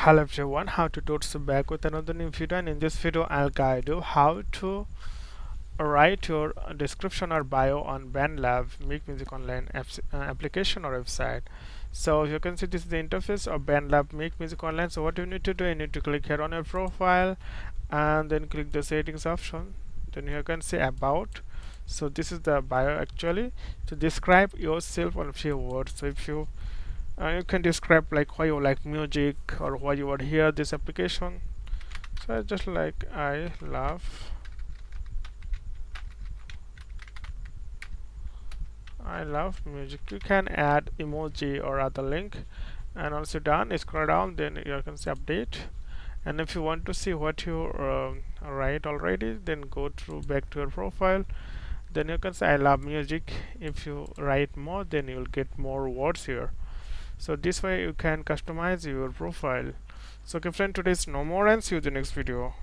Hello everyone, how to Tuts back with another new video, and in this video I'll guide you how to write your description or bio on BandLab Make Music Online application or website. So you can see this is the interface of BandLab Make Music Online. So what you need to do, you need to click here on your profile and then click the settings option. Then you can see about. So this is the bio actually to describe yourself on a few words. So if you can describe like why you like music or why you would hear this application. So just like I love music. You can add emoji or other link, and also done. Scroll down, then you can see update. And if you want to see what you write already, then go through back to your profile. Then you can say I love music. If you write more, then you will get more words here. So this way you can customize your profile. So okay friend, today is no more, and see you in the next video.